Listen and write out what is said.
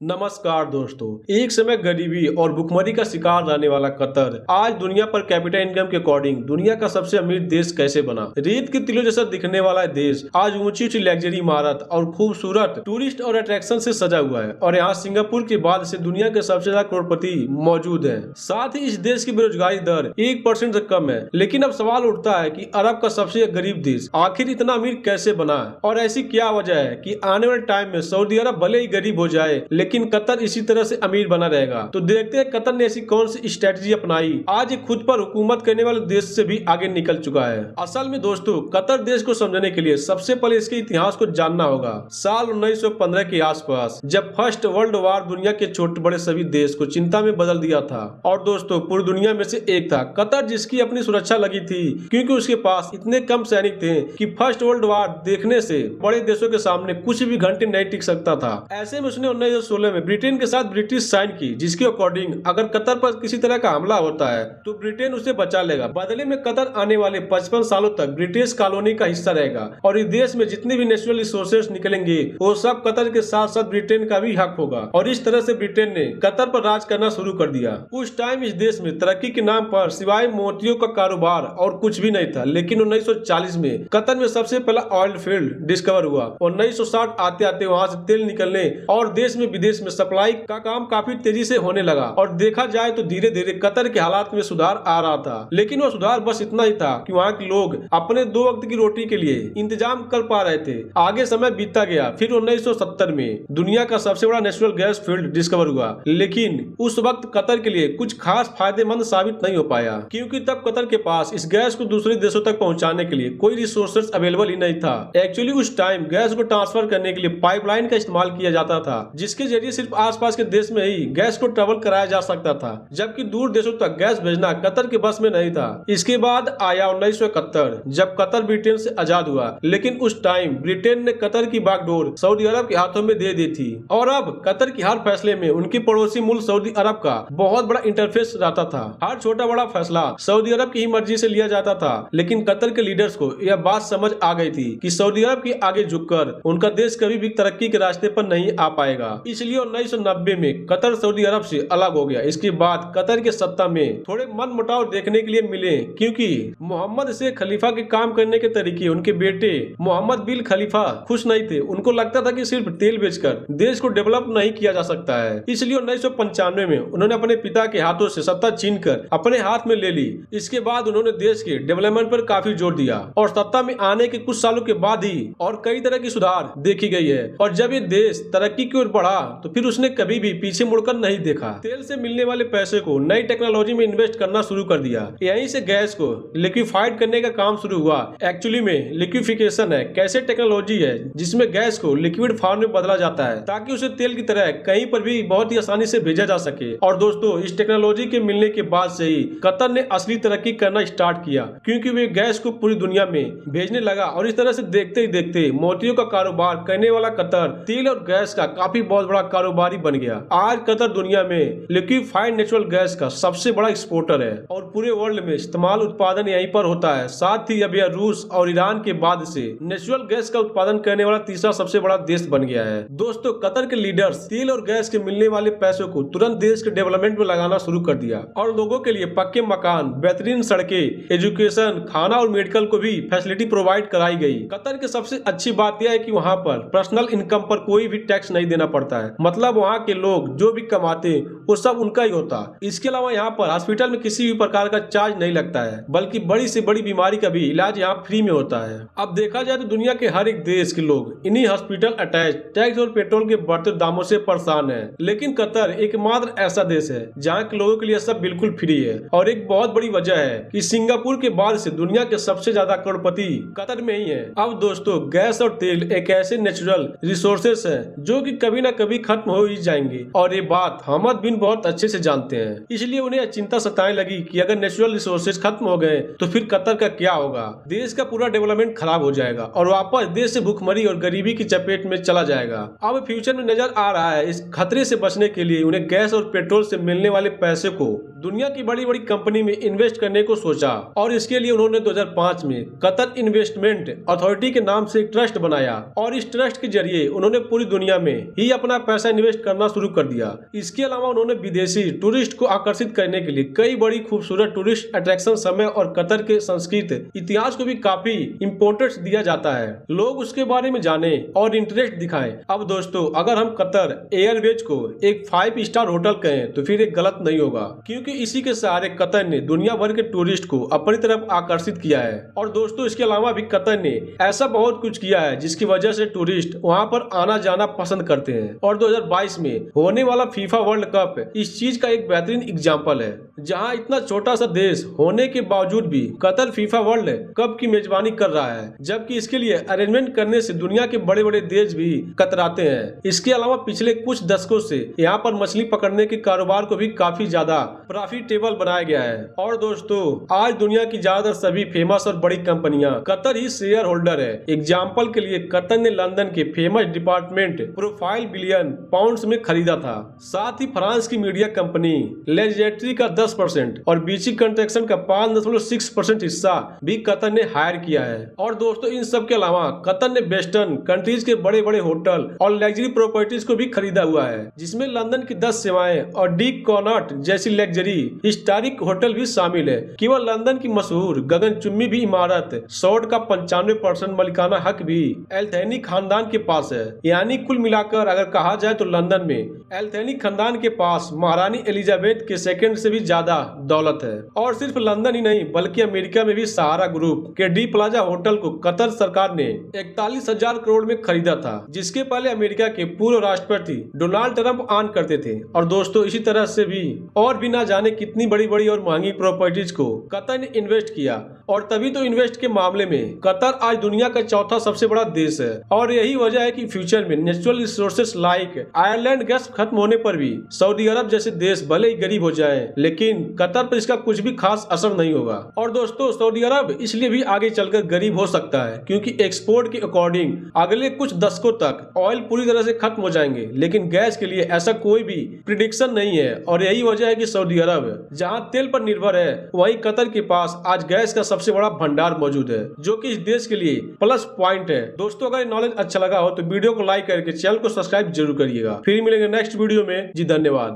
नमस्कार दोस्तों। एक समय गरीबी और भुखमरी का शिकार रहने वाला कतर आज दुनिया पर कैपिटल इनकम के अकॉर्डिंग दुनिया का सबसे अमीर देश कैसे बना। रेत के टिलों जैसा दिखने वाला देश आज ऊंची ऊंची लग्जरी इमारत और खूबसूरत टूरिस्ट और अट्रैक्शन से सजा हुआ है और यहाँ सिंगापुर के बाद से दुनिया के सबसे ज्यादा करोड़पति मौजूद है। साथ ही इस देश की बेरोजगारी दर 1% से कम है। लेकिन अब सवाल उठता है कि अरब का सबसे गरीब देश आखिर इतना अमीर कैसे बना है और ऐसी क्या वजह है कि आने वाले टाइम में सऊदी अरब भले ही गरीब हो जाए लेकिन कतर इसी तरह से अमीर बना रहेगा। तो देखते हैं कतर ने ऐसी कौन सी स्ट्रेटजी अपनाई आज ये खुद पर हुकूमत करने वाले देश से भी आगे निकल चुका है। असल में दोस्तों, कतर देश को समझने के लिए सबसे पहले इसके इतिहास को जानना होगा। साल 1915 के आसपास जब फर्स्ट वर्ल्ड वार दुनिया के छोटे बड़े सभी देश को चिंता में बदल दिया था और दोस्तों पूरी दुनिया में से एक था कतर जिसकी अपनी सुरक्षा लगी थी क्योंकि उसके पास इतने कम सैनिक थे कि फर्स्ट वर्ल्ड वार देखने से बड़े देशों के सामने कुछ भी घंटे नहीं टिक सकता था। ऐसे में उसने 1916 में ब्रिटेन के साथ ब्रिटिश साइन की जिसके अकॉर्डिंग अगर कतर पर किसी तरह का हमला होता है तो ब्रिटेन उसे बचा लेगा। बदले में कतर आने वाले 55 सालों तक ब्रिटिश कॉलोनी का हिस्सा रहेगा और इस देश में जितने भी नेचुरल रिसोर्सेज निकलेंगे वो सब कतर के साथ साथ ब्रिटेन का भी हक होगा। और इस तरह से ब्रिटेन ने कतर पर राज करना शुरू कर दिया। उस टाइम इस देश में तरक्की के नाम पर सिवाय मोतियों का कारोबार और कुछ भी नहीं था। लेकिन 1940 में कतर में सबसे पहला ऑयल फील्ड डिस्कवर हुआ और 1960 आते आते वहां से तेल निकलने और देश में विदेश में सप्लाई का काम काफी तेजी से होने लगा और देखा जाए तो धीरे धीरे कतर के हालात में सुधार आ रहा था। लेकिन वो सुधार बस इतना ही था कि वहाँ के लोग अपने 2 वक्त की रोटी के लिए इंतजाम कर पा रहे थे। आगे समय बीतता गया। फिर 1970 में दुनिया का सबसे बड़ा नेचुरल गैस फील्ड डिस्कवर हुआ। लेकिन उस वक्त कतर के लिए कुछ खास फायदेमंद साबित नहीं हो पाया क्योंकि तब कतर के पास इस गैस को दूसरे देशों तक पहुंचाने के लिए कोई रिसोर्सेज अवेलेबल ही नहीं था। एक्चुअली उस टाइम गैस को ट्रांसफर करने के लिए पाइपलाइन का इस्तेमाल किया जाता था जिसके जरिए सिर्फ आसपास के देश में ही गैस को ट्रेवल कराया जा सकता था, जबकि दूर देशों तक गैस भेजना कतर के बस में नहीं था। इसके बाद आया 1971 जब कतर ब्रिटेन से आजाद हुआ। लेकिन उस टाइम ब्रिटेन ने कतर की बागडोर सऊदी अरब के हाथों में दे दी थी और अब कतर की हर फैसले में उनकी पड़ोसी मुल्क सऊदी अरब का बहुत बड़ा इंटरफेस रहता था। हर छोटा बड़ा फैसला सऊदी अरब की ही मर्जी से लिया जाता था। लेकिन कतर के लीडर्स को यह बात समझ आ गई थी कि सऊदी अरब के आगे झुककर उनका देश कभी भी तरक्की के रास्ते पर नहीं आ पाएगा। इसलिए 1990 में कतर सऊदी अरब से अलग हो गया। इसके बाद कतर के सत्ता में थोड़े मन मुटाव देखने के लिए मिले क्योंकि मोहम्मद से खलीफा के काम करने के तरीके उनके बेटे मोहम्मद बिन खलीफा खुश नहीं थे। उनको लगता था कि सिर्फ तेल बेचकर देश को डेवलप नहीं किया जा सकता है। इसलिए 1995 में उन्होंने अपने पिता के हाथों से सत्ता छीनकर अपने हाथ में ले ली। इसके बाद उन्होंने देश के डेवलपमेंट पर काफी जोर दिया और सत्ता में आने के कुछ सालों के बाद ही और कई तरह की सुधार देखी गई है। और जब ये देश तरक्की की ओर बढ़ा तो फिर उसने कभी भी पीछे मुड़कर नहीं देखा। तेल से मिलने वाले पैसे को नई टेक्नोलॉजी में इन्वेस्ट करना शुरू कर दिया। यहीं से गैस को लिक्विफाइड करने का काम शुरू हुआ। एक्चुअली में लिक्विफिकेशन है कैसे टेक्नोलॉजी है जिसमें गैस को लिक्विड फॉर्म में बदला जाता है ताकि उसे तेल की तरह कहीं पर भी बहुत ही आसानी से भेजा जा सके। और दोस्तों इस टेक्नोलॉजी के मिलने के बाद से ही कतर ने असली तरक्की करना स्टार्ट किया क्योंकि वे गैस को पूरी दुनिया में भेजने लगा। और इस तरह से देखते ही देखते मोतियों का कारोबार करने वाला कतर तेल और गैस का काफी बहुत बड़ा कारोबारी बन गया। आज कतर दुनिया में लिक्विफाइड नेचुरल गैस का सबसे बड़ा एक्सपोर्टर है और पूरे वर्ल्ड में इस्तेमाल उत्पादन यहीं पर होता है। साथ ही अब यह रूस और ईरान के बाद से नेचुरल गैस का उत्पादन करने वाला तीसरा सबसे बड़ा देश बन गया है। दोस्तों कतर के लीडर्स तेल और गैस के मिलने वाले पैसों को तुरंत देश के डेवलपमेंट में लगाना शुरू कर दिया और लोगों के लिए पक्के मकान, बेहतरीन सड़कें, एजुकेशन, खाना और मेडिकल को भी फैसिलिटी प्रोवाइड कराई गई। कतर की सबसे अच्छी बात यह है कि वहाँ पर पर्सनल इनकम पर कोई भी टैक्स नहीं देना पड़ता है। मतलब वहाँ के लोग जो भी कमाते वो सब उनका ही होता। इसके अलावा यहाँ पर हॉस्पिटल में किसी भी प्रकार का चार्ज नहीं लगता है बल्कि बड़ी से बड़ी बीमारी का भी इलाज यहाँ फ्री में होता है। अब देखा जाए तो दुनिया के हर एक देश के लोग इन्हीं हॉस्पिटल अटैच टैक्स और पेट्रोल के बढ़ते दामों से परेशान है। लेकिन कतर एकमात्र ऐसा देश है जहाँ के लोगों के लिए सब बिल्कुल फ्री है। और एक बहुत बड़ी वजह है कि सिंगापुर के बाद से दुनिया के सबसे ज्यादा करोड़पति कतर में ही है। अब दोस्तों गैस और तेल एक ऐसे नेचुरल रिसोर्सेस है जो कि कभी ना कभी खत्म हो ही जाएंगे और ये बात हमद बिन बहुत अच्छे से जानते हैं। इसलिए उन्हें चिंता सताने लगी कि अगर नेचुरल रिसोर्सेज खत्म हो गए तो फिर कतर का क्या होगा। देश का पूरा डेवलपमेंट खराब हो जाएगा और वापस देश से भूखमरी और गरीबी की चपेट में चला जाएगा। अब फ्यूचर में नजर आ रहा है इस खतरे से बचने के लिए उन्हें गैस और पेट्रोल से मिलने वाले पैसे को दुनिया की बड़ी बड़ी कंपनी में इन्वेस्ट करने को सोचा और इसके लिए उन्होंने 2005 में कतर इन्वेस्टमेंट अथॉरिटी के नाम से एक ट्रस्ट बनाया और इस ट्रस्ट के जरिए उन्होंने पूरी दुनिया में ही अपना पैसा इन्वेस्ट करना शुरू कर दिया। इसके अलावा उन्होंने विदेशी टूरिस्ट को आकर्षित करने के लिए कई बड़ी खूबसूरत टूरिस्ट अट्रैक्शन समय और कतर के संस्कृत इतिहास को भी काफी इम्पोर्टेंस दिया जाता है। लोग उसके बारे में जाने और इंटरेस्ट दिखाएं। अब दोस्तों, अगर हम कतर एयरवेज को एक 5 स्टार होटल कहें तो फिर एक गलत नहीं होगा, क्योंकि इसी के सहारे कतर ने दुनिया भर के टूरिस्ट को अपनी तरफ आकर्षित किया है। और दोस्तों, इसके अलावा भी कतर ने ऐसा बहुत कुछ किया है जिसकी वजह से टूरिस्ट वहां पर आना जाना पसंद करते हैं। और 2022 में होने वाला फीफा वर्ल्ड कप इस चीज का एक बेहतरीन एग्जाम्पल है, जहां इतना छोटा सा देश होने के बावजूद भी कतर फीफा वर्ल्ड कप की मेजबानी कर रहा है, जबकि इसके लिए अरेंजमेंट करने से दुनिया के बड़े बड़े देश भी कतराते हैं। इसके अलावा पिछले कुछ दशकों से यहाँ पर मछली पकड़ने के कारोबार को भी काफी ज्यादा प्रॉफिटेबल बनाया गया है। और दोस्तों, आज दुनिया की ज्यादातर सभी फेमस और बड़ी कंपनियां कतर ही शेयर होल्डर है। एग्जाम्पल के लिए कतर ने लंदन के famous department profile billion pounds में खरीदा था। साथ ही फ्रांस की मीडिया कंपनी लेजेट्री का 10% और बीसी कंस्ट्रक्शन का 5.6% हिस्सा भी कतर ने हायर किया है। और दोस्तों, इन सब के अलावा कतर ने वेस्टर्न कंट्रीज के बड़े बड़े होटल और लग्जरी प्रॉपर्टीज को भी खरीदा हुआ है, जिसमें लंदन की 10 सेवाएं और डी कॉनॉट जैसी लग्जरी हिस्टोरिक होटल भी शामिल है। केवल लंदन की मशहूर गगनचुम्बी भी इमारत सौड का 95% मालिकाना हक भी एल्थेनी खानदान के पास है। यानी कुल मिलाकर अगर कहा जाए तो लंदन में एल्थेनी खानदान के पास महारानी एलिजाबेथ के सेकंड से भी ज्यादा दौलत है। और सिर्फ लंदन ही नहीं बल्कि अमेरिका में भी सहारा ग्रुप के डी प्लाजा होटल को कतर सरकार ने 41,000 करोड़ में खरीदा था, जिसके पहले अमेरिका के पूर्व राष्ट्रपति डोनाल्ड ट्रंप ऑन करते थे। और दोस्तों, इसी तरह से भी और भी ना जाने कितनी बड़ी बड़ी और महंगी प्रॉपर्टीज को कतर ने इन्वेस्ट किया। और तभी तो इन्वेस्ट के मामले में कतर आज दुनिया का चौथा सबसे बड़ा देश है। और यही वजह है कि फ्यूचर में natural resources like Ireland gas खत्म होने पर भी सऊदी अरब जैसे देश भले ही गरीब हो जाए, लेकिन कतर पर इसका कुछ भी खास असर नहीं होगा। और दोस्तों, सऊदी अरब इसलिए भी आगे चलकर गरीब हो सकता है क्योंकि एक्सपोर्ट के अकॉर्डिंग अगले कुछ दशकों तक ऑयल पूरी तरह से खत्म हो जाएंगे, लेकिन गैस के लिए ऐसा कोई भी प्रिडिक्शन नहीं है। और यही वजह है कि सऊदी अरब जहां तेल पर निर्भर है, वहीं कतर के पास आज गैस का सबसे बड़ा भंडार मौजूद है, जो कि इस देश के लिए प्लस पॉइंट है। दोस्तों, अगर नॉलेज अच्छा लगा हो तो वीडियो को लाइक करके चैनल को सब्सक्राइब जरूर करिएगा। फिर मिलेंगे नेक्स्ट वीडियो में। जी धन्यवाद।